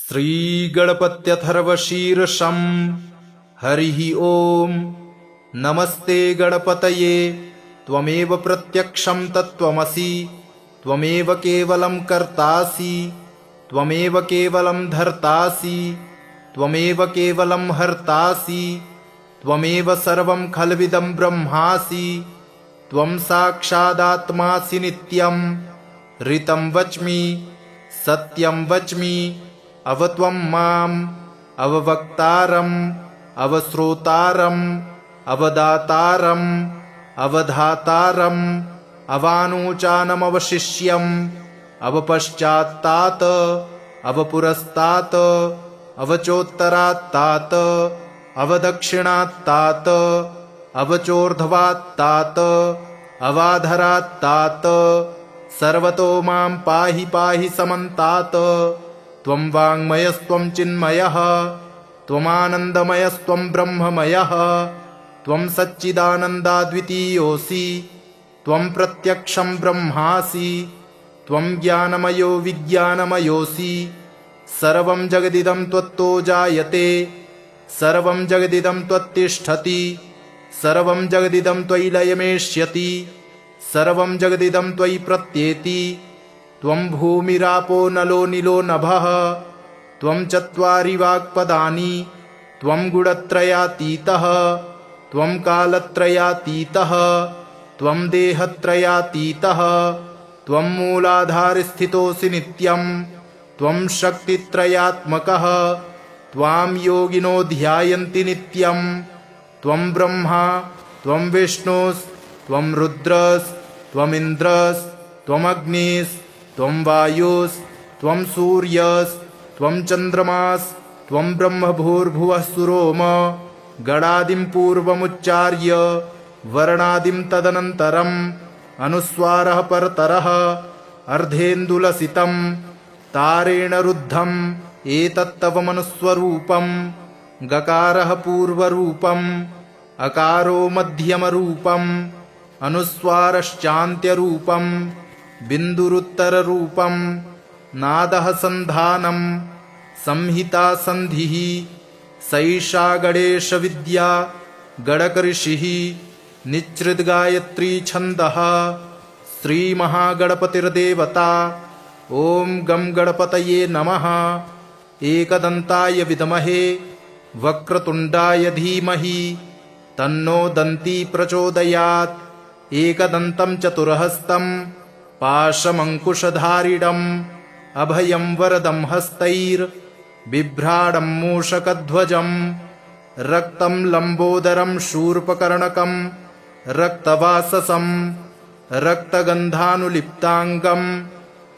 श्रीगणपत्यथर्वशीर्षं हरिः ॐ। नमस्ते गणपतये त्वमेव प्रत्यक्षं तत्त्वमसि, त्वमेव केवलं कर्तासि, त्वमेव केवलं धर्तासि, त्वमेव केवलं हर्तासि, त्वमेव सर्वं खल्विदं ब्रह्मासि, त्वं साक्षादात्मासि नित्यं। ऋतं वच्मि सत्यं वच्मि, अवत्वं माम् अववक्तारम् अवश्रोतारम् अवदातारम् अवधातारम् अवानुचानमवशिष्यम् अवपश्चात्तात् अवपुरस्तात् अवचोत्तरात्तात् अवदक्षिणात्तात् अवचोर्ध्वात्तात् अवाधरात्तात् सर्वतो मां पाहि पाहि समन्तात्। त्वं वाङ्मयस्त्वं चिन्मयः, त्वमानन्दमयस्त्वं ब्रह्ममयः, त्वं सच्चिदानन्दाद्वितीयोऽसि, त्वं प्रत्यक्षं ब्रह्मासि, त्वं ज्ञानमयो विज्ञानमयोऽसि। सर्वं जगदिदं त्वत्तो जायते, सर्वं जगदिदं त्वत्तिष्ठति, सर्वं जगदिदं त्वयि लयमेष्यति, सर्वं जगदिदं त्वयि प्रत्येति। त्वं भूमिरापो नलो नीलो नभः, त्वं चत्वारि वाक्पदानि, त्वं गुणत्रयातीतः, त्वं कालत्रयातीतः, त्वं देहत्रयातीतः, त्वं मूलाधारस्थितोऽसि नित्यं, त्वं शक्तित्रयात्मकः, त्वां योगिनो ध्यायन्ति नित्यं। त्वं ब्रह्मा त्वं विष्णुस्त्वं रुद्रस्त्वमिन्द्रस् त्वमग्निस् त्वं वायुस् त्वं सूर्यस् त्वं चन्द्रमास् त्वं ब्रह्मभूर्भुवः सुरोम। गणादिं पूर्वमुच्चार्य वर्णादिं तदनन्तरम् अनुस्वारः परतरः अर्धेन्दुलसितं तारेण रुद्धम् एतत्तव मनुस्वरूपम्। गकारः पूर्वरूपम्, अकारो मध्यमरूपम्, अनुस्वारश्चान्त्यरूपम्, बिन्दुरुत्तररूपम्। नादः सन्धानम्, संहिता सन्धिः। सैषा गणेशविद्या गणकऋषिः निच्छृद्गायत्री छन्दः। श्रीमहागणपतिर्देवता। ॐ गं गणपतये नमः। एकदन्ताय विद्महे वक्रतुण्डाय धीमहि तन्नो दन्ती प्रचोदयात्। एकदन्तं चतुर्हस्तं पाशमङ्कुशधारिणम् अभयं वरदं हस्तैर्बिभ्राणं मूषकध्वजं। रक्तं लम्बोदरं शूर्पकर्णकं रक्तवाससं रक्तगन्धानुलिप्ताङ्गं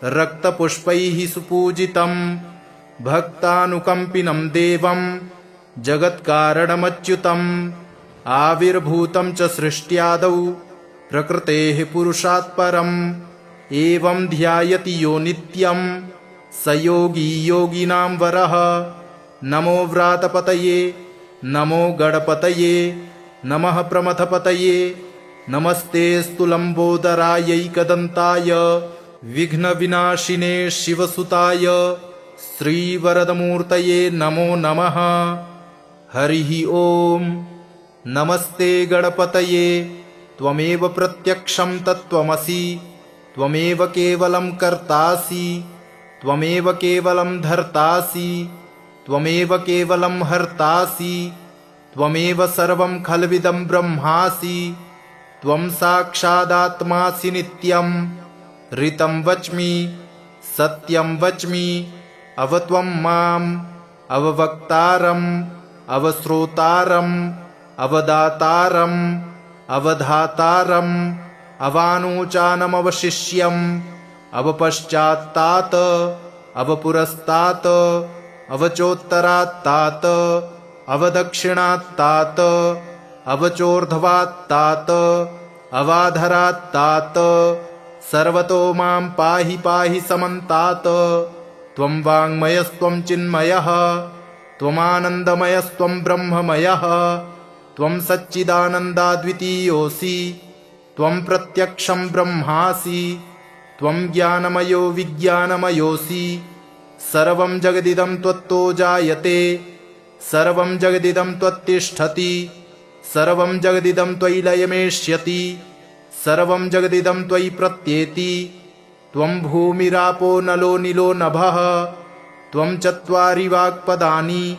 रक्तपुष्पैः सुपूजितं। भक्तानुकम्पिनं देवं जगत्कारणमच्युतम्। आविर्भूतं च सृष्ट्यादौ प्रकृतेः पुरुषात् परम्। एवं ध्यायति यो नित्यं स योगी योगिनां वरः। नमो व्रातपतये नमो गणपतये नमः प्रमथपतये। नमस्तेऽस्तु लम्बोदरायैकदन्ताय विघ्नविनाशिने शिवसुताय श्रीवरदमूर्तये नमो नमः। हरिः ॐ। नमस्ते गणपतये त्वमेव प्रत्यक्षं तत्त्वमसि, त्वमेव केवलं कर्तासि, त्वमेव केवलं धर्तासि, त्वमेव केवलं हर्तासि, त्वमेव सर्वं खल्विदं ब्रह्मासि, त्वं साक्षादात्मासि नित्यं। ऋतं वच्मि सत्यं वच्मि, अवत्वं माम् अववक्तारम् अवश्रोतारम् अवदातारम् अवधातारम् अवानुचानमवशिष्यम् अवपश्चात्तात् अवपुरस्तात् अवचोत्तरात्तात् अवदक्षिणात्तात् अवचोर्ध्वात्तात् अवाधरात्तात् सर्वतो मां पाहि पाहि समन्तात्। त्वं वाङ्मयस्त्वं चिन्मयः, त्वमानन्दमयस्त्वं ब्रह्ममयः, त्वं सच्चिदानन्दाद्वितीयोऽसि, त्वं प्रत्यक्षं ब्रह्मासि, त्वं ज्ञानमयो विज्ञानमयोऽसि। सर्वं जगदिदं त्वत्तो जायते, सर्वं जगदिदं त्वत्तिष्ठति, सर्वं जगदिदं त्वयि लयमेष्यति, सर्वं जगदिदं त्वयि प्रत्येति। त्वं भूमिरापो नलो निलो नभः, त्वं चत्वारि वाक्पदानि,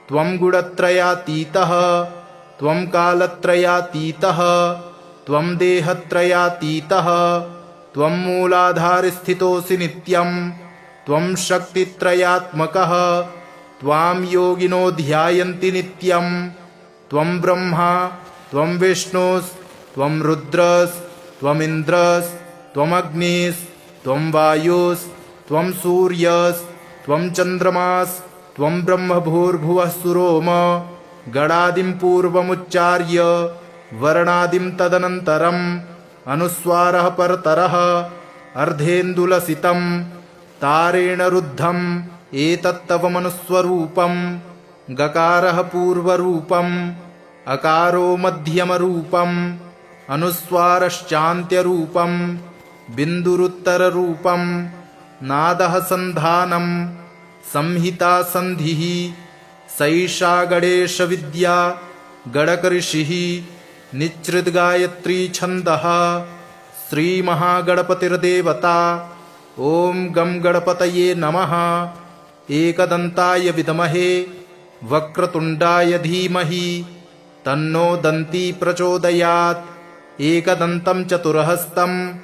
त्वं गुणत्रयातीतः, त्वं कालत्रयातीतः, त्वं देहत्रयातीतः, त्वं मूलाधारस्थितोऽसि नित्यं, त्वं शक्तित्रयात्मकः, त्वां योगिनो ध्यायन्ति नित्यं। त्वं ब्रह्मा त्वं विष्णुस्त्वं रुद्रस्त्वमिन्द्रस् त्वमग्निस्त्वं वायुस्त्वं सूर्यस्त्वं चन्द्रमास् त्वं ब्रह्मभूर्भुवः सुरोम। गणादिं पूर्वमुच्चार्य वर्णादिं तदनन्तरम् अनुस्वारः परतरः अर्धेन्दुलसितं तारेण रुद्धम् एतत्तव मनुस्वरूपम्। गकारः पूर्वरूपम्, अकारो मध्यमरूपम्, अनुस्वारश्चान्त्यरूपम्, बिन्दुरुत्तररूपम्, नादः सन्धानम्, संहिता सन्धिः। सैषा गणेशविद्या गणकऋषिः निच्छृद्गायत्री छन्दः। श्रीमहागणपतिर्देवता। ॐ गं गणपतये नमः। एकदन्ताय विद्महे वक्रतुण्डाय धीमहि तन्नो दन्ती प्रचोदयात्। एकदन्तं चतुर्हस्तं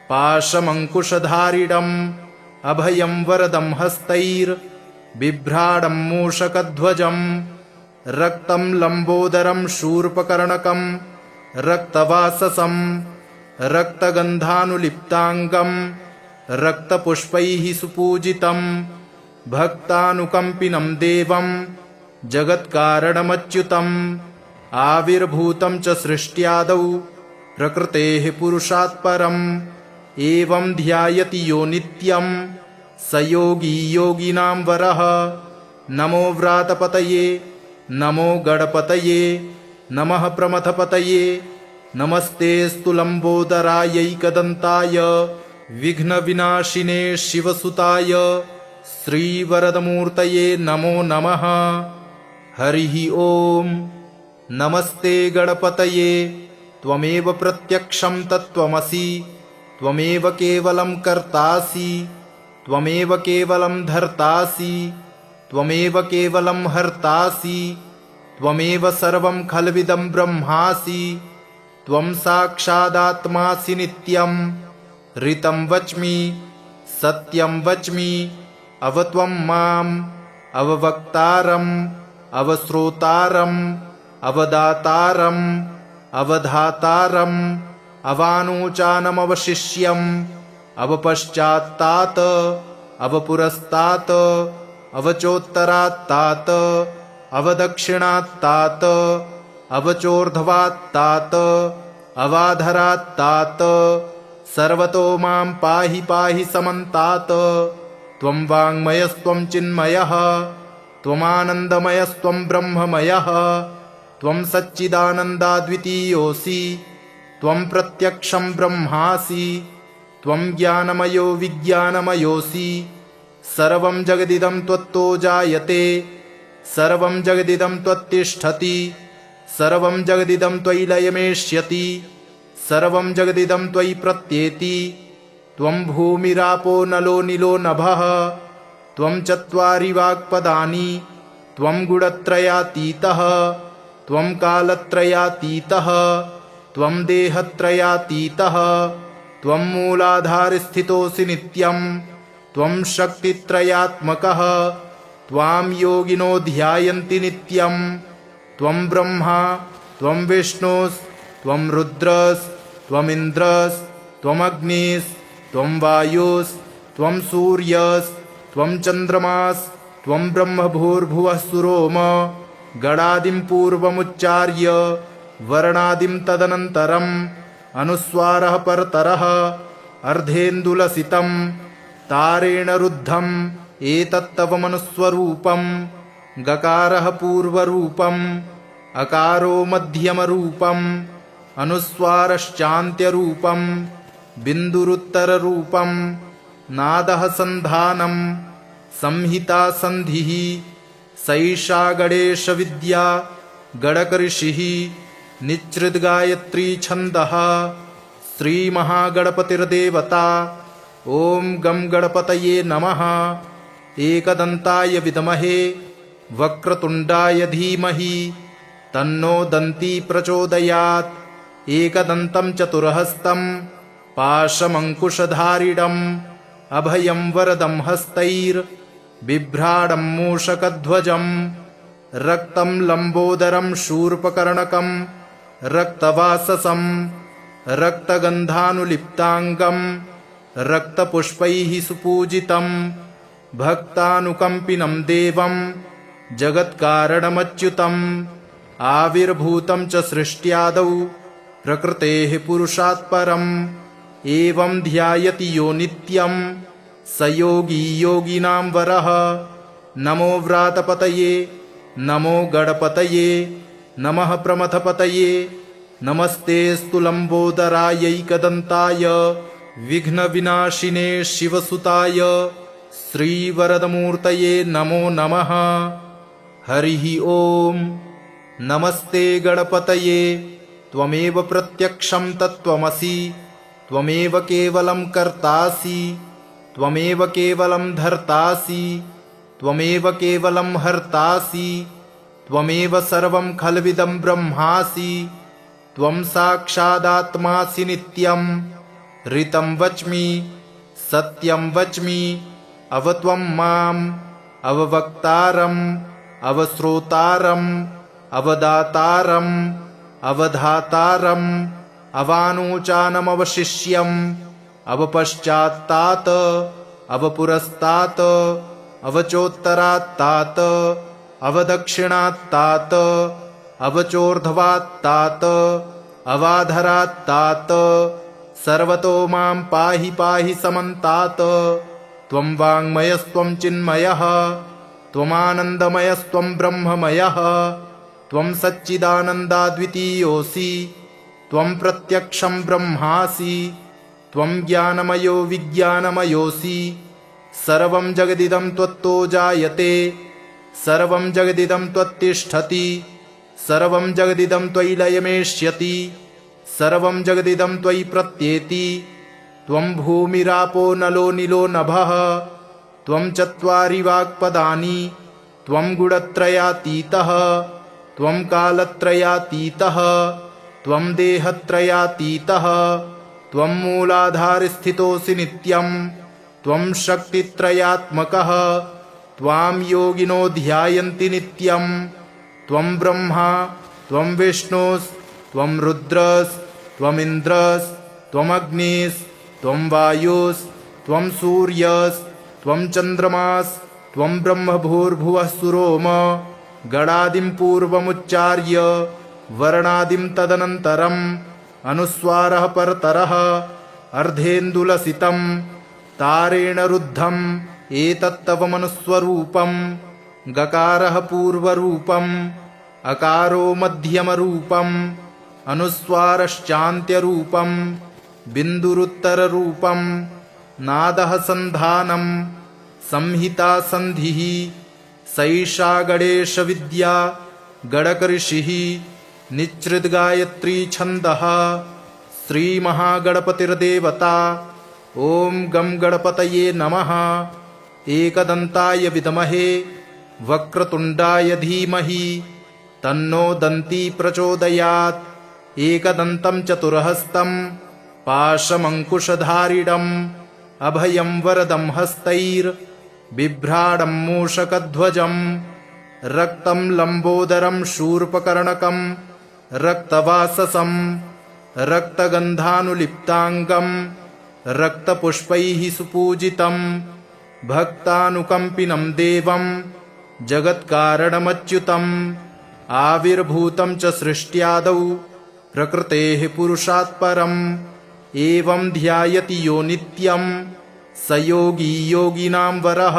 पाशमङ्कुशधारिणम् अभयं वरदं हस्तैर्बिभ्राणं मूषकध्वजम्। रक्तं लम्बोदरं शूर्पकर्णकं रक्तवाससं रक्तगन्धानुलिप्ताङ्गं रक्तपुष्पैः सुपूजितम्। भक्तानुकम्पिनं देवं जगत्कारणमच्युतम्। आविर्भूतं च सृष्ट्यादौ प्रकृतेः पुरुषात् परम्। एवं ध्यायति यो नित्यं स योगी योगिनां वरः। नमो व्रातपतये नमो गणपतये नमः प्रमथपतये। नमस्तेऽस्तु लम्बोदरायैकदन्ताय विघ्नविनाशिने शिवसुताय श्रीवरदमूर्तये नमो नमः। हरिः ॐ। नमस्ते गणपतये। त्वमेव प्रत्यक्षं तत्त्वमसि, त्वमेव केवलं कर्तासि, त्वमेव केवलं धर्तासि, त्वमेव केवलं हर्तासि, त्वमेव सर्वं खल्विदं ब्रह्मासि। त्वं साक्षादात्मासि नित्यं। ऋतं वच्मि सत्यं वच्मि अवत्वं माम् अववक्तारम् अवश्रोतारम् अवदातारम् अवधातारम् अवानूचानमवशिष्यम् अवपश्चात्तात् अवपुरस्तात् अवचोत्तरात्तात् अवदक्षिणात्तात् अवचोर्ध्वात्तात् अवाधरात्तात्। सर्वतो मां पाहि पाहि समन्तात्। त्वं वाङ्मयस्त्वं चिन्मयः त्वमानन्दमयस्त्वं ब्रह्ममयः। त्वं सच्चिदानन्दाद्वितीयोऽसि, त्वं प्रत्यक्षं ब्रह्मासि, त्वं ज्ञानमयो विज्ञानमयोऽसि। सर्वं जगदिदं त्वत्तो जायते, सर्वं जगदिदं त्वत्तिष्ठति, सर्वं जगदिदं त्वयि लयमेष्यति, सर्वं जगदिदं त्वयि प्रत्येति। त्वं भूमिरापो नलो निलो नभः, त्वं चत्वारि वाक्पदानि, त्वं गुणत्रयातीतः, त्वं कालत्रयातीतः, त्वं देहत्रयातीतः, त्वं मूलाधारस्थितोऽसि नित्यं, त्वं शक्तित्रयात्मकः, त्वां योगिनो ध्यायन्ति नित्यं। त्वं ब्रह्मा त्वं विष्णुस्त्वं रुद्रस्त्वमिन्द्रस्त्वमग्निस्त्वं वायुस्त्वं सूर्यस्त्वं चन्द्रमास्त्वं ब्रह्मभूर्भुवः सुरोम। गणादिं पूर्वमुच्चार्य वर्णादिं तदनन्तरम् अनुस्वारः परतरः अर्धेन्दुलसितं तारेण रुद्धम् एतत्तव मनुस्वरूपम्। गकारः पूर्वरूपम्, अकारो मध्यमरूपम्, अनुस्वारश्चान्त्यरूपम्, बिन्दुरुत्तररूपम्, नादः सन्धानम्, संहिता संधिः सैषा गणेशविद्या गणकऋषिः निच्छृद्गायत्री छन्दः श्रीमहागणपतिर्देवता। ॐ गं गणपतये नमः। एकदन्ताय विद्महे वक्रतुण्डाय धीमहि तन्नो दन्ती प्रचोदयात्। एकदन्तं चतुर्हस्तं पाशमङ्कुशधारिणम् अभयं वरदं हस्तैर्बिभ्राणं मूषकध्वजम् रक्तं लम्बोदरं शूर्पकर्णकं रक्तवाससं रक्तगन्धानुलिप्ताङ्गं रक्तपुष्पैः सुपूजितं भक्तानुकम्पिनं देवं जगत्कारणमच्युतम् आविर्भूतं च सृष्ट्यादौ प्रकृतेः पुरुषात् परम् एवं ध्यायति यो नित्यं स योगी योगिनां वरः। नमो व्रातपतये नमो गणपतये नमः प्रमथपतये नमस्तेऽस्तु लम्बोदरायैकदन्ताय विघ्नविनाशिने शिवसुताय श्रीवरदमूर्तये नमो नमः। हरिः ॐ। नमस्ते गणपतये त्वमेव प्रत्यक्षं तत्त्वमसि त्वमेव केवलं कर्तासि त्वमेव केवलं धर्तासि त्वमेव केवलं हर्तासि त्वमेव सर्वं खल्विदं ब्रह्मासि त्वं साक्षादात्मासि नित्यं ऋतं वच्मि सत्यं वच्मि अवत्वं माम् अववक्तारम् अवश्रोतारम् अवदातारम् अवधातारम् अवानूचानमवशिष्यम् अवपश्चात्तात अवपुरस्तात अवचोत्तरात्तात अवदक्षिणात्तात अवचोर्ध्वात्तात अवाधरात्तात सर्वतो मां पाहि पाहि समन्तात। त्वं वाङ्मयस्त्वं चिन्मयः त्वमानन्दमयस्त्वं ब्रह्ममयः त्वं सच्चिदानन्दाद्वितीयोऽसि त्वं प्रत्यक्षं ब्रह्मासि त्वं ज्ञानमयो विज्ञानमयोऽसि सर्वं जगदिदं त्वत्तो जायते सर्वं जगदिदं त्वत्तिष्ठति सर्वं जगदिदं त्वयि लयमेष्यति सर्वं जगदिदं त्वयि प्रत्येति। त्वं भूमिरापो नलो निलो नभः त्वं चत्वारि वाक्पदानि त्वं गुणत्रयातीतः त्वं कालत्रयातीतः त्वं देहत्रयातीतः त्वं मूलाधारस्थितोऽसि नित्यं त्वं शक्तित्रयात्मकः त्वां योगिनो ध्यायन्ति नित्यं त्वं ब्रह्मा त्वं विष्णुस्त्वं रुद्रस्त्वमिन्द्रस्त्वमग्निस्त्वं वायुस्त्वं सूर्यस्त्वं चन्द्रमास्त्वं ब्रह्मभूर्भुवः सुरोम गणादिं पूर्वमुच्चार्य वर्णादिं तदनन्तरम् अनुस्वारः परतरः अर्धेन्दुलसितं तारेण रुद्धम् एतत्तव मनुस्वरूपं गकारः पूर्वरूपम् अकारो मध्यमरूपम् अनुस्वारश्चान्त्यरूपम् बिन्दुरुत्तररूपम् नादः सन्धानम् संहिता संधिः सैषा गणेशविद्या गणकऋषिः निच्छृद्गायत्री छन्दः श्रीमहागणपतिर्देवता। ॐ गं गणपतये नमः। एकदन्ताय विद्महे वक्रतुण्डाय धीमहि तन्नो दन्ती प्रचोदयात्। एकदन्तं चतुर्हस्तं पाशमङ्कुशधारिणम् अभयं वरदं हस्तैर्बिभ्राणं मूषकध्वजम् रक्तं लम्बोदरं शूर्पकर्णकं रक्तवाससं रक्तगन्धानुलिप्ताङ्गं रक्तपुष्पैः सुपूजितं भक्तानुकम्पिनं देवं जगत्कारणमच्युतम् आविर्भूतं च सृष्ट्यादौ प्रकृतेः पुरुषात् परम् एवं ध्यायति यो नित्यं स योगी योगिनां वरः।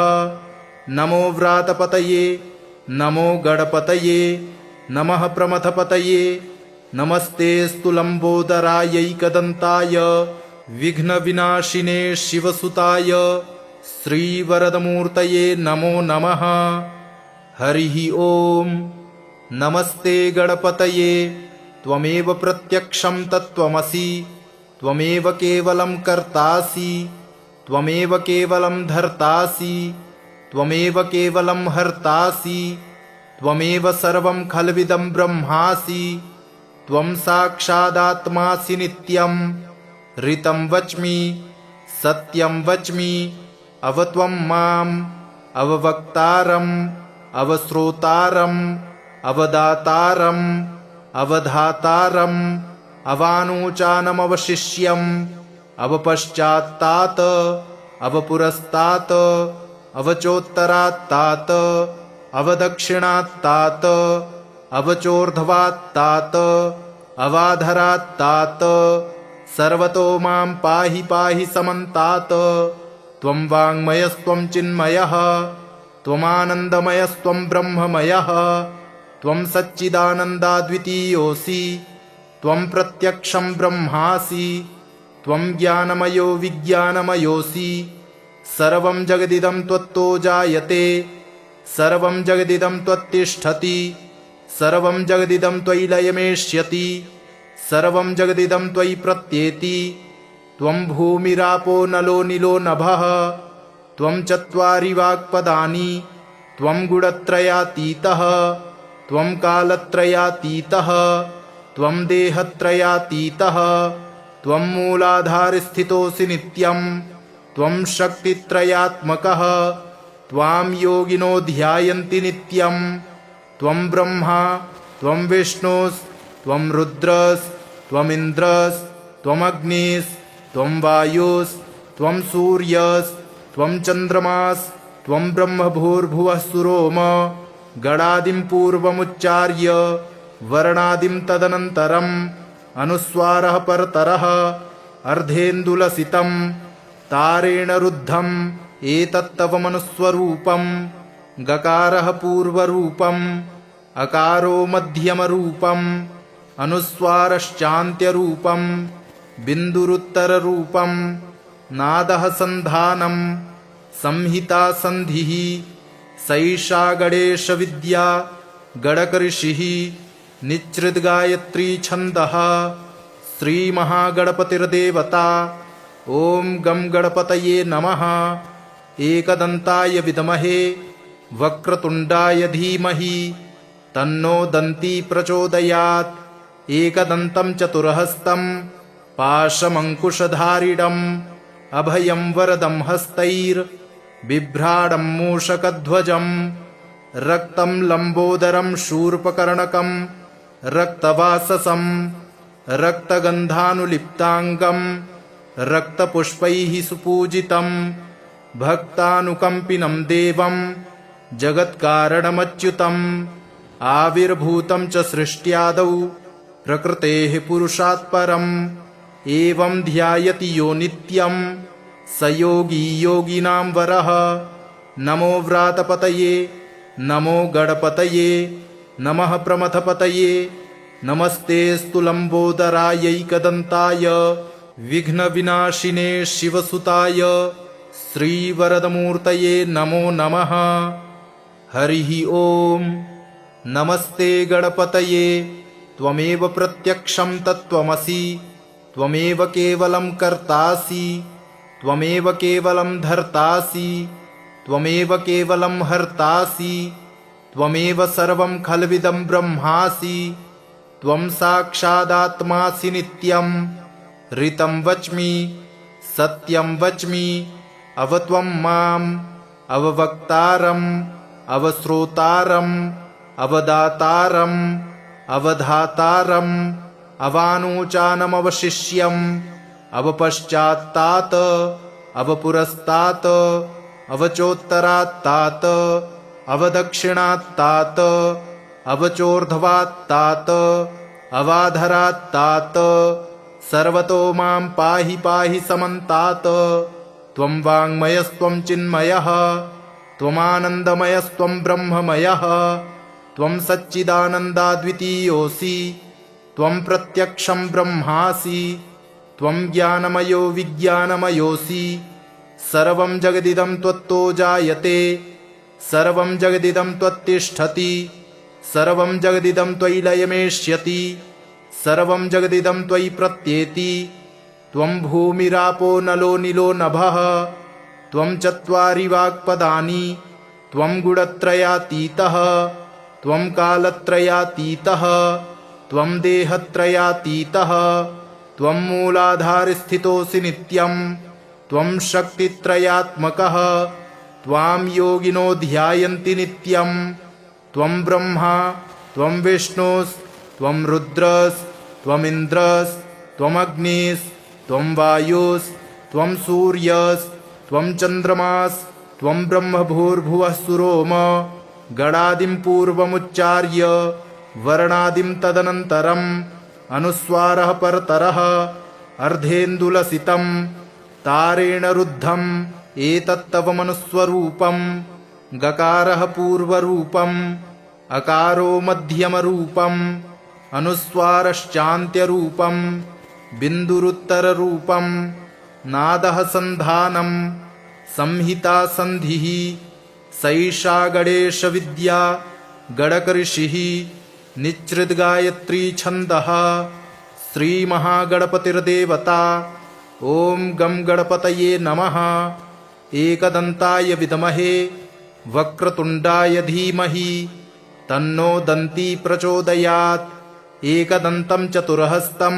नमो व्रातपतये नमो गणपतये नमः प्रमथपतये नमस्तेऽस्तु लम्बोदरायैकदन्ताय विघ्नविनाशिने शिवसुताय श्रीवरदमूर्तये नमो नमः। हरिः ओम्। नमस्ते गणपतये। त्वमेव प्रत्यक्षं तत्त्वमसि। त्वमेव केवलं कर्तासि। त्वमेव केवलं धर्तासि। त्वमेव केवलं हर्तासि। त्वमेव सर्वं खल्विदं ब्रह्मासि। त्वं साक्षादात्मासि नित्यं। ऋतं वच्मि सत्यं वच्मि। अवत्वं माम् अववक्तारम् अवश्रोतारम् अवदातारम् अवधातारम् अवानूचानमवशिष्यम् अवपश्चात्तात् अवपुरस्तात् अवचोत्तरात्तात् अवदक्षिणात्तात् अवचोर्ध्वात्तात् अवाधरात्तात् सर्वतो मां पाहि पाहि समन्तात्। त्वं वाङ्मयस्त्वं चिन्मयः त्वमानन्दमयस्त्वं ब्रह्ममयः। त्वं सच्चिदानन्दाद्वितीयोऽसि। त्वं प्रत्यक्षं ब्रह्मासि। त्वं ज्ञानमयो विज्ञानमयोऽसि। सर्वं जगदिदं त्वत्तो जायते। सर्वं जगदिदं त्वत्तिष्ठति। सर्वं जगदिदं त्वयि लयमेष्यति। सर्वं जगदिदं त्वयि प्रत्येति। त्वं भूमिरापो नलो निलो नभः। त्वं चत्वारि वाक्पदानि। त्वं गुणत्रयातीतः। त्वं कालत्रयातीतः। त्वं देहत्रयातीतः। त्वं मूलाधारस्थितोऽसि नित्यं। त्वं शक्तित्रयात्मकः। त्वां योगिनो ध्यायन्ति नित्यं। त्वं ब्रह्मा त्वं विष्णुस्त्वं रुद्रस्त्वमिन्द्रस् त्वमग्निस् त्वं वायुस्त्वं सूर्यस्त्वं चन्द्रमास् त्वं ब्रह्मभूर्भुवः सुरोम। गणादिं पूर्वमुच्चार्य वर्णादिं तदनन्तरम् अनुस्वारः परतरः अर्धेन्दुलसितं तारेण रुद्धम् एतत्तव मनुस्वरूपं। गकारः पूर्वरूपम् अकारो मध्यमरूपम् अनुस्वारश्चान्त्यरूपम् बिन्दुरुत्तररूपम्। नादः सन्धानं संहिता सन्धिः। सैषा गणेशविद्या गणकऋषिः निच्छृद्गायत्री छन्दः। श्रीमहागणपतिर्देवता। ॐ गं गणपतये नमः। एकदन्ताय विद्महे वक्रतुण्डाय धीमहि तन्नो दन्ती प्रचोदयात्। एकदन्तं चतुर्हस्तं पाशमङ्कुशधारिणम् अभयं वरदं हस्तैर्बिभ्राणं मूषकध्वजम्। रक्तं लम्बोदरं शूर्पकर्णकं रक्तवाससं रक्तगन्धानुलिप्ताङ्गं रक्तपुष्पैः सुपूजितं। भक्तानुकम्पिनं देवं जगत्कारणमच्युतम्। आविर्भूतं च सृष्ट्यादौ प्रकृतेः पुरुषात् परम्। एवं ध्यायति यो नित्यं स योगी योगिनां वरः। नमो व्रातपतये नमो गणपतये नमः प्रमथपतये। नमस्तेऽस्तु लम्बोदरायैकदन्ताय विघ्नविनाशिने शिवसुताय श्रीवरदमूर्तये नमो नमः। हरिः ओम्। नमस्ते गणपतये। त्वमेव प्रत्यक्षं तत्त्वमसि। त्वमेव केवलं कर्तासि। त्वमेव केवलं धर्तासि। त्वमेव केवलं हर्तासि। त्वमेव सर्वं खल्विदं ब्रह्मासि। त्वं साक्षादात्मासि नित्यं। ऋतं वच्मि सत्यं वच्मि। अवत्वं माम् अववक्तारम् अवश्रोतारम् अवदातारम् अवधातारम् अवानूचानमवशिष्यम् अवपश्चात्तात् अवपुरस्तात् अवचोत्तरात्तात् अवदक्षिणात्तात् अवचोर्ध्वात्तात् अवाधरात्तात् सर्वतो मां पाहि पाहि समन्तात्। त्वं वाङ्मयस्त्वं चिन्मयः त्वमानन्दमयस्त्वं ब्रह्ममयः। त्वं सच्चिदानन्दाद्वितीयोऽसि। त्वं प्रत्यक्षं ब्रह्मासि। त्वं ज्ञानमयो विज्ञानमयोऽसि। सर्वं जगदिदं त्वत्तो जायते सर्वं जगदिदं त्वत्तिष्ठति सर्वं जगदिदं त्वयि लयमेष्यति सर्वं जगदिदं त्वयि प्रत्येति त्वं भूमिरापो नलो निलो नभः त्वं चत्वारि वाक्पदानि त्वं गुणत्रयातीतः त्वं कालत्रयातीतः त्वं देहत्रयातीतः त्वं मूलाधारस्थितोऽसि नित्यं त्वं शक्तित्रयात्मकः त्वां योगिनो ध्यायन्ति नित्यं त्वं ब्रह्मा त्वं विष्णुस्त्वं रुद्रस्त्वमिन्द्रस्त्वमग्निस्त्वं वायुस्त्वं सूर्यस्त्वं चन्द्रमास्त्वं ब्रह्मभूर्भुवः सुरोम गणादिं पूर्वमुच्चार्य वर्णादिं तदनन्तरम् अनुस्वारः परतरः अर्धेन्दुलसितं तारेण रुद्धम् एतत्तव मनुस्वरूपम् गकारः पूर्वरूपम् अकारो मध्यमरूपम् अनुस्वारश्चान्त्यरूपम् बिन्दुरुत्तररूपम् नादः सन्धानम् संहिता सन्धिः सैषा गणेशविद्या गणकऋषिः निच्छृद्गायत्री छन्दः श्रीमहागणपतिर्देवता ॐ गं गणपतये नमः। एकदन्ताय विद्महे वक्रतुण्डाय धीमहि तन्नो दन्ती प्रचोदयात्। एकदन्तं चतुर्हस्तं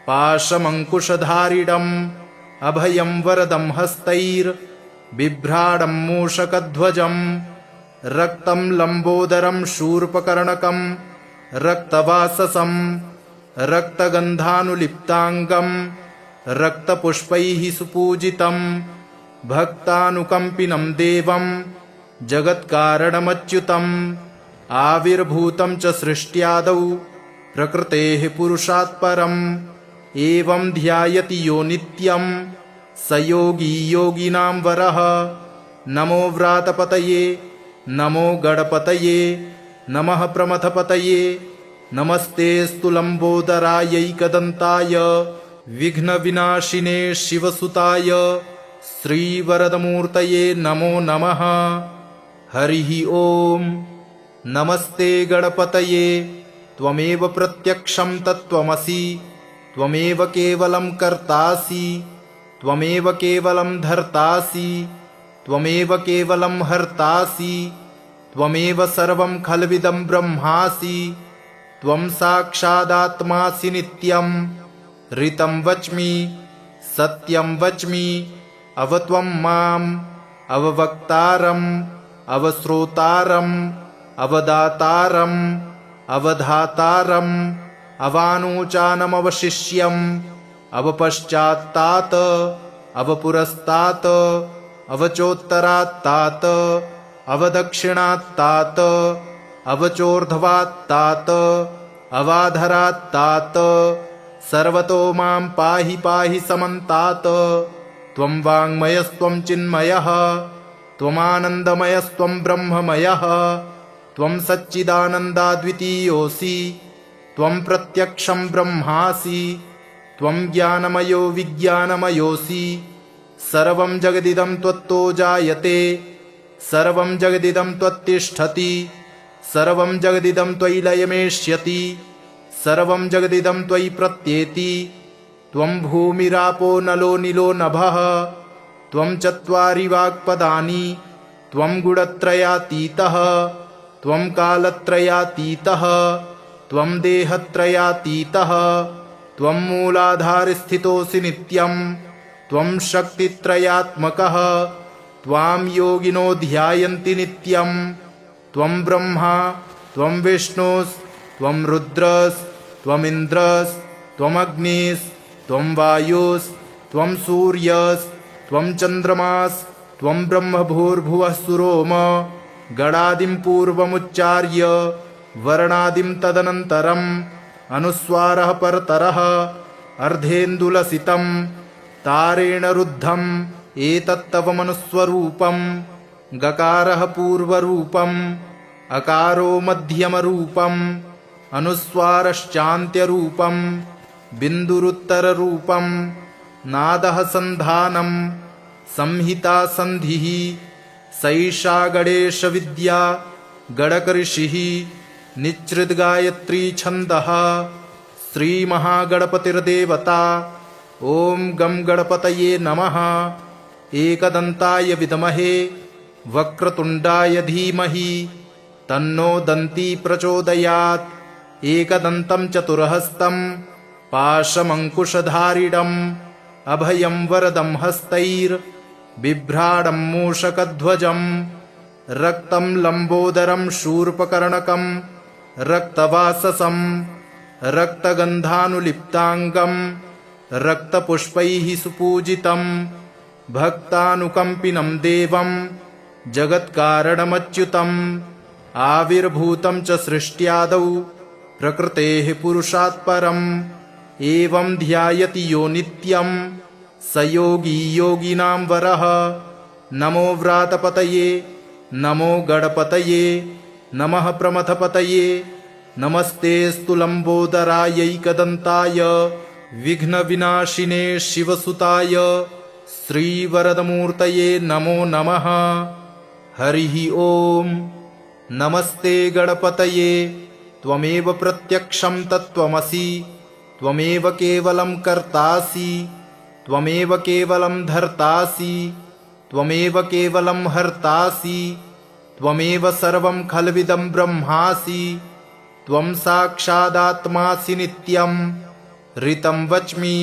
पाशमङ्कुशधारिणम् अभयं वरदं हस्तैर्बिभ्राणं मूषकध्वजं रक्तं लम्बोदरं शूर्पकर्णकं रक्तवाससं रक्तगन्धानुलिप्ताङ्गं रक्तपुष्पैः सुपूजितं भक्तानुकम्पिनं देवं जगत्कारणमच्युतम् आविर्भूतं च सृष्ट्यादौ प्रकृतेः पुरुषात् परम् एवं ध्यायति यो नित्यं स योगी योगिनां वरः। नमो व्रातपतये नमो गणपतये नमः प्रमथपतये नमस्तेऽस्तु लम्बोदरायैकदन्ताय विघ्नविनाशिने शिवसुताय श्रीवरदमूर्तये नमो नमः। हरिः ॐ। नमस्ते गणपतये त्वमेव प्रत्यक्षं तत्त्वमसि त्वमेव केवलं कर्तासि त्वमेव केवलं धर्तासि त्वमेव केवलं हर्तासि त्वमेव सर्वं खल्विदं ब्रह्मासि त्वं साक्षादात्मासि नित्यं ऋतं वच्मि सत्यं वच्मि अवत्वं माम् अववक्तारम् अवश्रोतारम् अवदातारम् अवधातारम् अवानूचानमवशिष्यम् अवपश्चात्तात अवपुरस्तात अवचोत्तरात्तात अवदक्षिणात्तात अवचोर्ध्वात्तात अवाधरात्तात सर्वतो मां पाहि पाहि समन्तात। त्वं वाङ्मयस्त्वं चिन्मयः त्वमानन्दमयस्त्वं ब्रह्ममयः त्वं सच्चिदानन्दाद्वितीयोऽसि त्वं प्रत्यक्षं ब्रह्मासि त्वं ज्ञानमयो विज्ञानमयोऽसि सर्वं जगदिदं त्वत्तो जायते सर्वं जगदिदं त्वत्तिष्ठति सर्वं जगदिदं त्वयि लयमेष्यति सर्वं जगदिदं त्वयि प्रत्येति त्वं भूमिरापो नलो निलो नभः त्वं चत्वारि वाक्पदानि त्वं गुणत्रयातीतः त्वं कालत्रयातीतः त्वं देहत्रयातीतः त्वं मूलाधारस्थितोऽसि नित्यं त्वं शक्तित्रयात्मकः त्वां योगिनो ध्यायन्ति नित्यं त्वं ब्रह्मा त्वं विष्णुस्त्वं रुद्रस्त्वमिन्द्रस्त्वमग्निस्त्वं वायुस्त्वं सूर्यस्त्वं चन्द्रमास्त्वं ब्रह्मभूर्भुवः सुरोम गणादिं पूर्वमुच्चार्य वर्णादिं तदनन्तरम् अनुस्वारः परतरः अर्धेन्दुलसितं तारेण रुद्धम् एतत्तव मनुस्वरूपम् गकारः पूर्वरूपम् अकारो मध्यमरूपम् अनुस्वारश्चान्त्यरूपम् बिन्दुरुत्तररूपम् नादः सन्धानम् संहिता संधिः सैषा गणेशविद्या गणकऋषिः निच्छृद्गायत्री छन्दः श्रीमहागणपतिर्देवता। ॐ गं गणपतये नमः। एकदन्ताय विद्महे वक्रतुण्डाय धीमहि तन्नो दन्ती प्रचोदयात्। एकदन्तं चतुर्हस्तं पाशमङ्कुशधारिणम् अभयं वरदं हस्तैर्बिभ्राणं मूषकध्वजम् रक्तं लम्बोदरं शूर्पकर्णकं रक्तवाससं रक्तगन्धानुलिप्ताङ्गं रक्तपुष्पैः सुपूजितं भक्तानुकम्पिनं देवं जगत्कारणमच्युतम् आविर्भूतं च सृष्ट्यादौ प्रकृतेः पुरुषात् परम् एवं ध्यायति यो नित्यं स योगी योगिनां वरः। नमो व्रातपतये नमो गणपतये नमः प्रमथपतये नमस्तेऽस्तु लम्बोदरायैकदन्ताय विघ्नविनाशिने शिवसुताय श्रीवरदमूर्तये नमो नमः। हरिः ॐ। नमस्ते गणपतये त्वमेव प्रत्यक्षं तत्त्वमसि त्वमेव केवलं कर्तासि त्वमेव केवलं धर्तासि त्वमेव केवलं हर्तासि त्वमेव सर्वं खल्विदं ब्रह्मासि त्वं साक्षादात्मासि नित्यं ऋतं वच्मि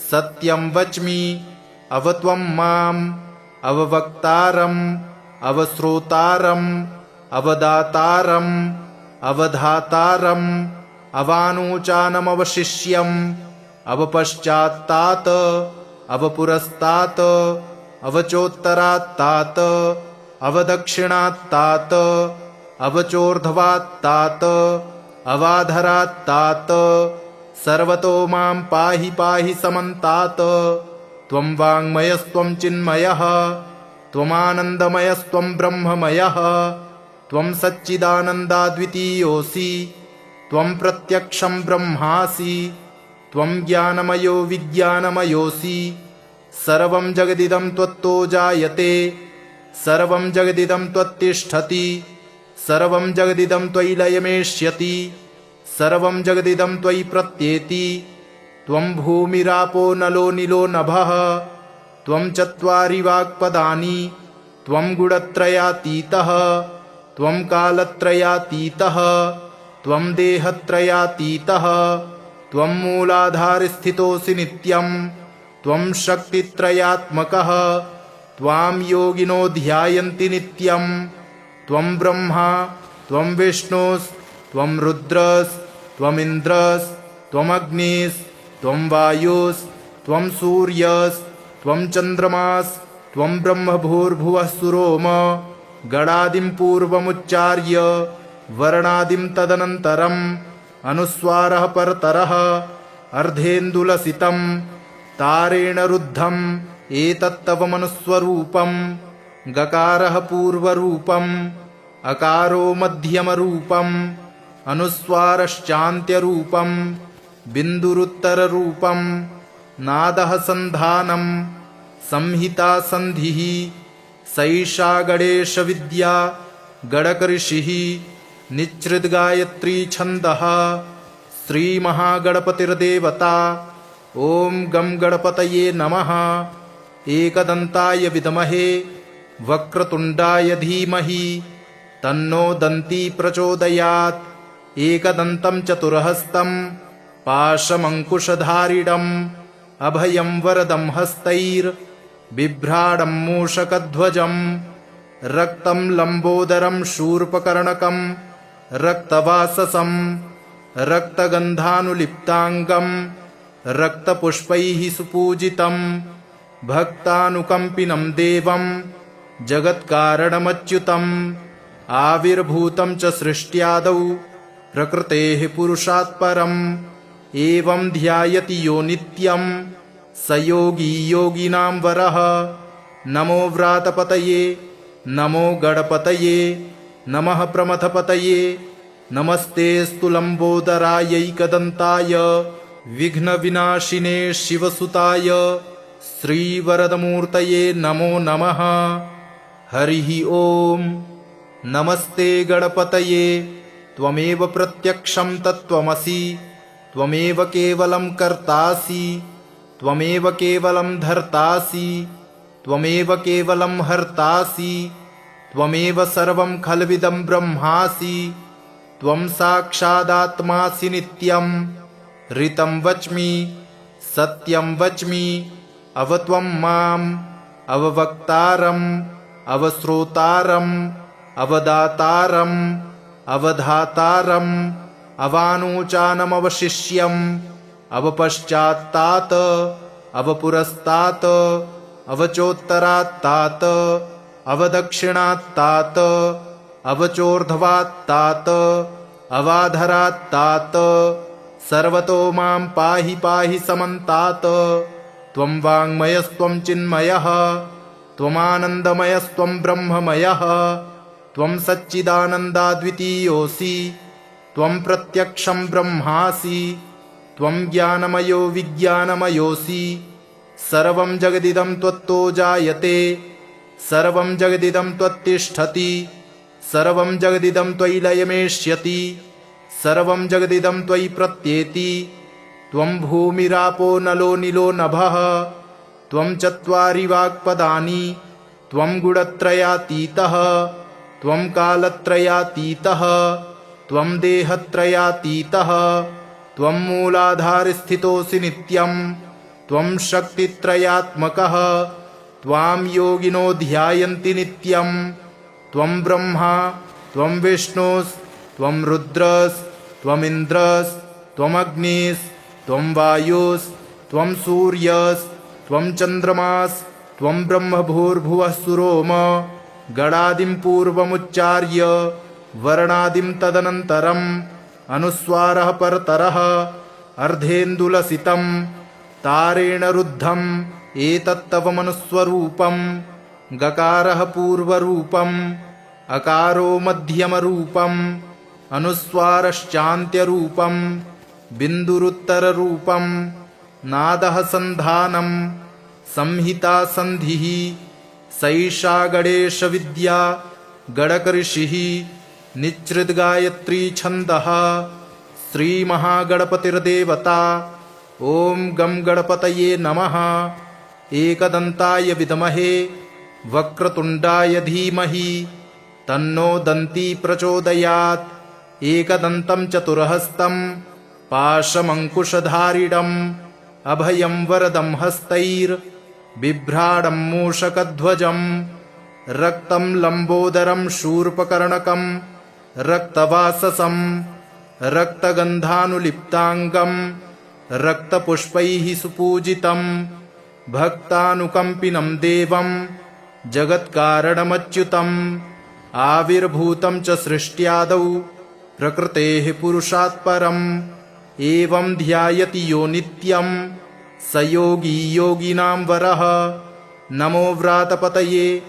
सत्यं वच्मि अवत्वं माम् अववक्तारम् अवश्रोतारम् अवदातारम् अवधातारम् अवानूचानमवशिष्यम् अवपश्चात्तात् अवपुरस्तात् अवचोत्तरात्तात् अवदक्षिणात्तात् अवचोर्ध्वात्तात् अवाधरात्तात् सर्वतो मां पाहि पाहि समन्तात्। त्वं वाङ्मयस्त्वं चिन्मयः त्वमानन्दमयस्त्वं ब्रह्ममयः त्वं सच्चिदानन्दाद्वितीयोऽसि त्वं प्रत्यक्षं ब्रह्मासि त्वं ज्ञानमयो विज्ञानमयोऽसि सर्वं जगदिदं त्वत्तो जायते सर्वं जगदिदं त्वत्तिष्ठति सर्वं जगदिदं त्वयि लयमेष्यति सर्वं जगदिदं त्वयि प्रत्येति। त्वं भूमिरापो नलो निलो नभः त्वं चत्वारि वाक्पदानि त्वं गुणत्रयातीतः त्वं कालत्रयातीतः त्वं देहत्रयातीतः त्वं मूलाधारस्थितोऽसि नित्यं त्वं शक्तित्रयात्मकः त्वां योगिनो ध्यायन्ति नित्यं त्वं ब्रह्मा त्वं विष्णुस्त्वं रुद्रस्त्वमिन्द्रस्त्वमग्निस्त्वं वायुस्त्वं सूर्यस्त्वं चन्द्रमास्त्वं ब्रह्मभूर्भुवः सुरोम गणादिं पूर्वमुच्चार्य वर्णादिं तदनन्तरम् अनुस्वारः परतरः अर्धेन्दुलसितं तारेण रुद्धम् एतत्तव मनुस्वरूपं गकारः पूर्वरूपम् अकारो मध्यमरूपम् अनुस्वारश्चान्त्यरूपम् बिन्दुरुत्तररूपम् नादः सन्धानं संहिता संधिः सैषा गणेशविद्या गणकऋषिः निच्छृद्गायत्री छन्दः श्रीमहागणपतिर्देवता। ॐ गं गणपतये नमः। एकदन्ताय विद्महे वक्रतुण्डाय धीमहि तन्नो दन्ती प्रचोदयात्। एकदन्तं चतुर्हस्तं पाशमङ्कुशधारिणम् अभयं वरदं हस्तैर्बिभ्राणं मूषकध्वजम् रक्तं लम्बोदरं शूर्पकर्णकं रक्तवाससं रक्तगन्धानुलिप्ताङ्गं रक्तपुष्पैः सुपूजितं भक्तानुकम्पिनं देवं जगत्कारणमच्युतम् आविर्भूतं च सृष्ट्यादौ प्रकृतेः पुरुषात् परम् एवं ध्यायति यो नित्यं स योगी योगिनां वरः। नमो व्रातपतये नमो गणपतये नमः प्रमथपतये नमस्तेऽस्तु लम्बोदरायैकदन्ताय विघ्नविनाशिने शिवसुताय श्रीवरदमूर्तये नमो नमः। हरिः ओम्। नमस्ते गणपतये त्वमेव प्रत्यक्षं तत्त्वमसि, त्वमेव केवलं कर्तासि, त्वमेव केवलं धर्तासि, त्वमेव केवलं हर्तासि, त्वमेव सर्वं खल्विदं ब्रह्मासि, त्वं साक्षादात्मासि नित्यं। ऋतं वच्मि सत्यं वच्मि, अवत्वं माम् अववक्तारम् अवश्रोतारम् अवदातारम् अवधातारम् अवानोचानमवशिष्यम् अवपश्चात्तात अवपुरस्तात् अवचोत्तरात्तात अवदक्षिणात्तात अवचोर्ध्वात्तात अवाधरात्तात सर्वतो मां पाहि पाहि समन्तात्। त्वं वाङ्मयस्त्वं चिन्मयः, त्वमानन्दमयस्त्वं ब्रह्ममयः, त्वं सच्चिदानन्दाद्वितीयोऽसि, त्वं प्रत्यक्षं ब्रह्मासि, त्वं ज्ञानमयो विज्ञानमयोऽसि। सर्वं जगदिदं त्वत्तो जायते, सर्वं जगदिदं त्वत्तिष्ठति, सर्वं जगदिदं त्वयि लयमेष्यति, सर्वं जगदिदं त्वयि प्रत्येति। त्वं भूमिरापो नलो निलो नभः, त्वं चत्वारि वाक्पदानि, त्वं गुणत्रयातीतः, त्वं कालत्रयातीतः, त्वं देहत्रयातीतः, त्वं मूलाधारस्थितोऽसि नित्यं, त्वं शक्तित्रयात्मकः, त्वां योगिनो ध्यायन्ति नित्यं। त्वं ब्रह्मा त्वं विष्णुस्त्वं रुद्रस्त्वमिन्द्रस् त्वमग्निस् त्वं वायुस्त्वं सूर्यस्त्वं चन्द्रमास् त्वं ब्रह्मभूर्भुवः सुरोम। गणादिं पूर्वमुच्चार्य वर्णादिं तदनन्तरम् अनुस्वारः परतरः अर्धेन्दुलसितं तारेण रुद्धम् एतत्तव मनुस्वरूपं। गकारः पूर्वरूपम्, अकारो मध्यमरूपम्, अनुस्वारश्चान्त्यरूपम्, बिन्दुरुत्तररूपम्, नादः सन्धानम्, संहिता सन्धिः। सैषा गणेशविद्या गणकऋषिः निच्छृद्गायत्री छन्दः। श्रीमहागणपतिर्देवता। ॐ गं गणपतये नमः। एकदन्ताय विद्महे वक्रतुण्डाय धीमहि तन्नो दन्ती प्रचोदयात्। एकदन्तं चतुर्हस्तं पाशमङ्कुशधारिणम् अभयं वरदं हस्तैर्बिभ्राणं मूषकध्वजम् रक्तं लम्बोदरं शूर्पकर्णकं रक्तवाससं रक्तगन्धानुलिप्ताङ्गं रक्तपुष्पैः सुपूजितं भक्तानुकम्पिनं देवं जगत्कारणमच्युतम्। आविर्भूतं च सृष्ट्यादौ प्रकृतेः पुरुषात् परम्। एवं ध्यायति यो नित्यं स योगी योगिनां वरः। नमो व्रातपतये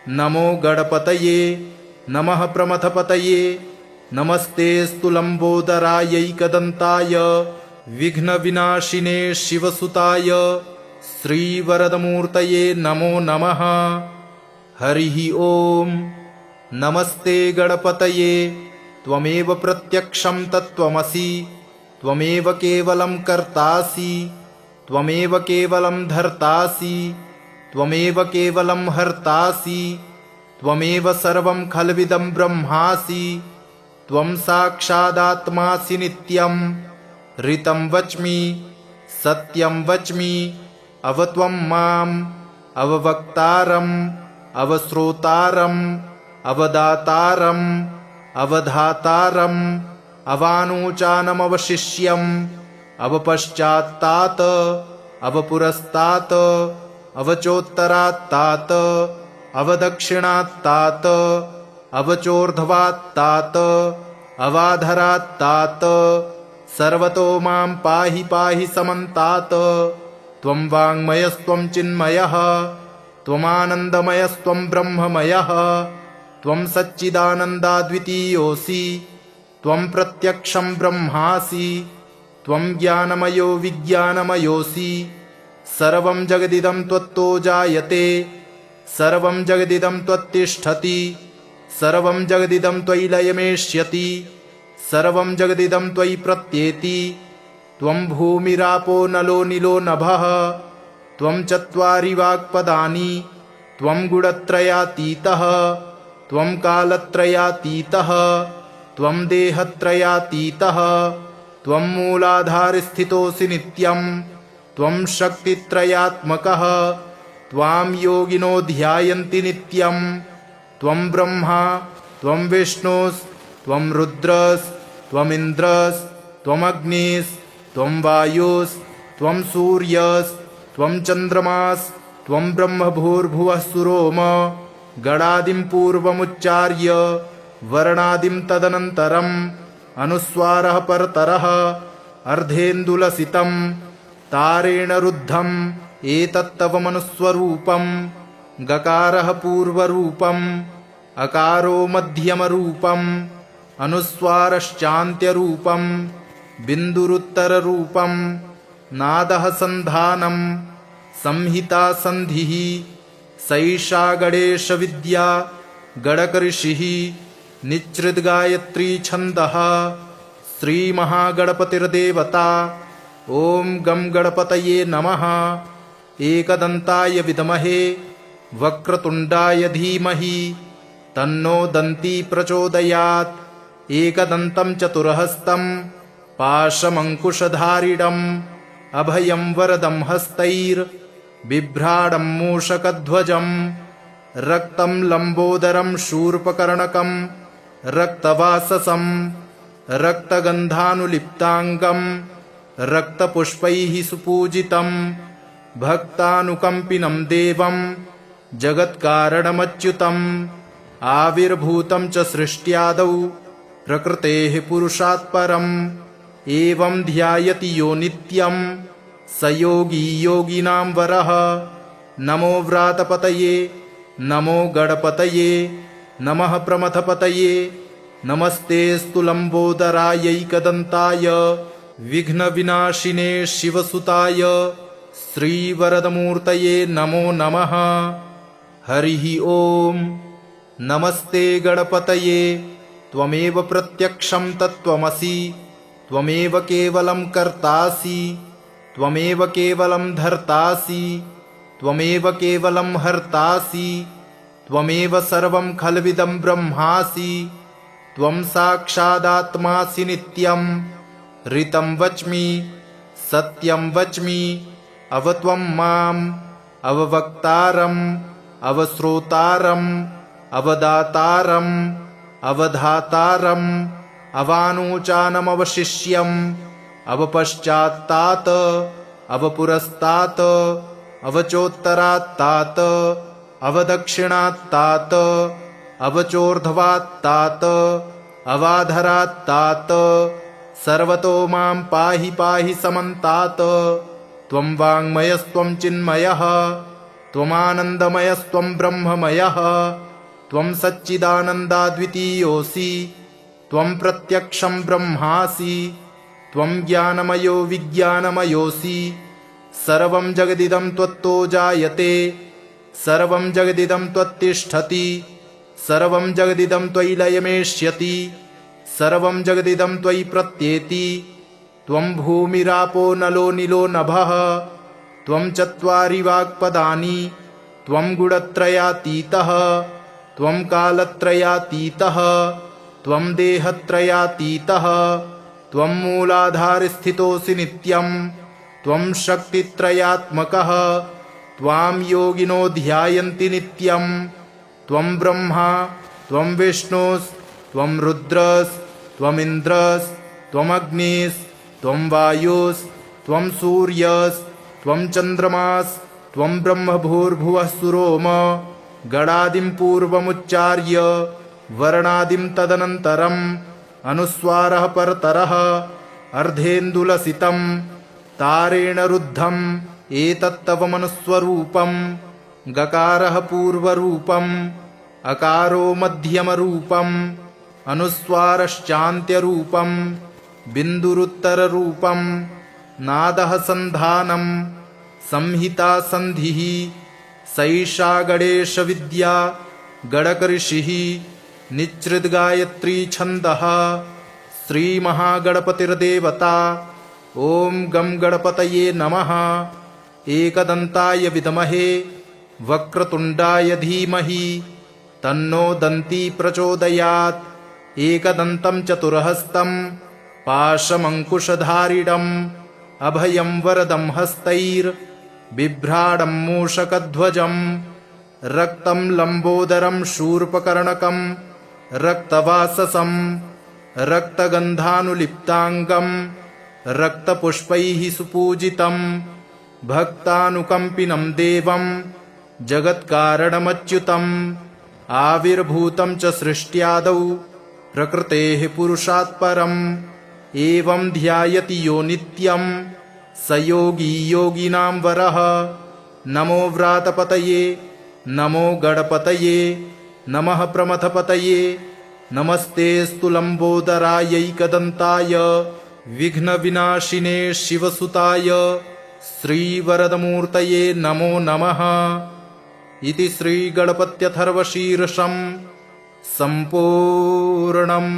नमो गणपतये नमः प्रमथपतये। नमस्तेऽस्तु लम्बोदरायैकदन्ताय विघ्नविनाशिने शिवसुताय श्रीवरदमूर्तये नमो नमः। हरिः ओम्। नमस्ते गणपतये त्वमेव प्रत्यक्षं तत्त्वमसि, त्वमेव केवलं कर्तासि, त्वमेव केवलं धर्तासि, त्वमेव केवलं हर्तासि, त्वमेव सर्वं खल्विदं ब्रह्मासि, त्वं साक्षादात्मासि नित्यं। ऋतं वच्मि सत्यं वच्मि, अवत्वं माम् अववक्तारम् अवश्रोतारम् अवदातारम् अवधातारम् अवानोचानमवशिष्यम् अवपश्चात्तात अवपुरस्तात् अवचोत्तरात्तात अवदक्षिणात्तात अवचोर्ध्वात्तात अवाधरात्तात सर्वतो मां पाहि पाहि समन्तात्। त्वं वाङ्मयस्त्वं चिन्मयः, त्वमानन्दमयस्त्वं ब्रह्ममयः, त्वं सच्चिदानन्दाद्वितीयोऽसि, त्वं प्रत्यक्षं ब्रह्मासि, त्वं ज्ञानमयो विज्ञानमयोऽसि। सर्वं जगदिदं त्वत्तो जायते, सर्वं जगदिदं त्वत्तिष्ठति, सर्वं जगदिदं त्वयि लयमेष्यति, सर्वं जगदिदं त्वयि प्रत्येति। त्वं भूमिरापो नलो निलो नभः, त्वं चत्वारि वाक्पदानि, त्वं गुणत्रयातीतः, त्वं कालत्रयातीतः, त्वं देहत्रयातीतः, त्वं मूलाधारस्थितोऽसि नित्यं, त्वं शक्तित्रयात्मकः, त्वां योगिनो ध्यायन्ति नित्यं। त्वं ब्रह्मा त्वं विष्णुस्त्वं रुद्रस्त्वमिन्द्रस्त्वमग्निस्त्वं वायुस्त्वं सूर्यस्त्वं चन्द्रमास्त्वं ब्रह्म भूर्भुवः सुरोम। गणादिं पूर्वमुच्चार्य वर्णादिं तदनन्तरम् अनुस्वारः परतरः अर्धेन्दुलसितं तारेण रुद्धम् एतत्तव मनुस्वरूपम्। गकारः पूर्वरूपम्, अकारो मध्यमरूपम्, अनुस्वारश्चान्त्यरूपम्, बिन्दुरुत्तररूपम्, नादः सन्धानम्, संहिता सन्धिः। सैषा गणेशविद्या गणकऋषिः निच्छृद्गायत्री छन्दः। श्रीमहागणपतिर्देवता। ॐ गं गणपतये नमः। एकदन्ताय विद्महे वक्रतुण्डाय धीमहि तन्नो दन्ती प्रचोदयात्। एकदन्तं चतुर्हस्तं पाशमङ्कुशधारिणम् अभयं वरदं हस्तैर्बिभ्राणं मूषकध्वजम्। रक्तं लम्बोदरं शूर्पकर्णकं रक्तवाससं रक्तगन्धानुलिप्ताङ्गं रक्तपुष्पैः सुपूजितं। भक्तानुकम्पिनं देवं जगत्कारणमच्युतम्। आविर्भूतं च सृष्ट्यादौ प्रकृतेः पुरुषात् परम्। एवं ध्यायति यो नित्यं स योगी योगिनां वरः। नमो व्रातपतये नमो गणपतये नमः प्रमथपतये। नमस्तेऽस्तु लम्बोदरायैकदन्ताय विघ्नविनाशिने शिवसुताय श्रीवरदमूर्तये नमो नमः। हरिः ॐ। नमस्ते गणपतये। त्वमेव प्रत्यक्षं तत्त्वमसि, त्वमेव केवलं कर्तासि, त्वमेव केवलं धर्तासि, त्वमेव केवलं हर्तासि, त्वमेव सर्वं खल्विदं ब्रह्मासि। त्वं साक्षादात्मासि नित्यं। ऋतं वच्मि सत्यं वच्मि अवत्वं माम् अववक्तारम् अवश्रोतारम् अवदातारम् अवधातारम् अवानूचानमवशिष्यम् अवपश्चात्तात् अवपुरस्तात् अवचोत्तरात्तात् अवदक्षिणात्तात् अवचोर्ध्वात्तात् अवाधरात्तात्। सर्वतो मां पाहि पाहि समन्तात्। त्वं वाङ्मयस्त्वं चिन्मयः, त्वमानन्दमयस्त्वं ब्रह्ममयः। त्वं सच्चिदानन्दाद्वितीयोऽसि, त्वं प्रत्यक्षं ब्रह्मासि, त्वं ज्ञानमयो विज्ञानमयोऽसि। सर्वं जगदिदं त्वत्तो जायते, सर्वं जगदिदं त्वत्तिष्ठति, सर्वं जगदिदं त्वयि लयमेष्यति, सर्वं जगदिदं त्वयि प्रत्येति। त्वं भूमिरापो नलो निलो नभः, त्वं चत्वारि वाक्पदानि, त्वं गुणत्रयातीतः, त्वं कालत्रयातीतः, त्वं देहत्रयातीतः, त्वं मूलाधारस्थितोऽसि नित्यं, त्वं शक्तित्रयात्मकः, त्वां योगिनो ध्यायन्ति नित्यं। त्वं ब्रह्मा त्वं विष्णुस्त्वं रुद्रस्त्वमिन्द्रस्त्वमग्निस्त्वं वायुस्त्वं सूर्यस्त्वं चन्द्रमास्त्वं ब्रह्म भूर्भुवः सुरोम। गणादिं पूर्वमुच्चार्य वर्णादिं तदनन्तरम् अनुस्वारः परतरः अर्धेन्दुलसितं तारेण रुद्धम् एतत्तव मनुस्वरूपम्। गकारः पूर्वरूपम्, अकारो मध्यमरूपम्, अनुस्वारश्चान्त्यरूपम्, बिन्दुरुत्तररूपम्, नादः सन्धानम्, संहिता संधिः सैषा गणेशविद्या गणकऋषिः निच्छृद्गायत्री छन्दः श्रीमहागणपतिर्देवता। ॐ गं गणपतये नमः। एकदन्ताय विद्महे वक्रतुण्डाय धीमहि तन्नो दन्ती प्रचोदयात्। एकदन्तं चतुर्हस्तं पाशमङ्कुशधारिणम् अभयं वरदं हस्तैर्बिभ्राणं मूषकध्वजम् रक्तं लम्बोदरं शूर्पकर्णकं रक्तवाससं रक्तगन्धानुलिप्ताङ्गं रक्तपुष्पैः सुपूजितं भक्तानुकम्पिनं देवं जगत्कारणमच्युतम् आविर्भूतं च सृष्ट्यादौ प्रकृतेः पुरुषात् परम् एवं ध्यायति यो नित्यं स योगी योगिनां वरः। नमो व्रातपतये नमो गणपतये नमः प्रमथपतये नमस्तेऽस्तु लम्बोदरायैकदन्ताय विघ्नविनाशिने शिवसुताय श्रीवरदमूर्तये नमो नमः। इति श्रीगणपत्यथर्वशीर्षं सम्पूर्णम्।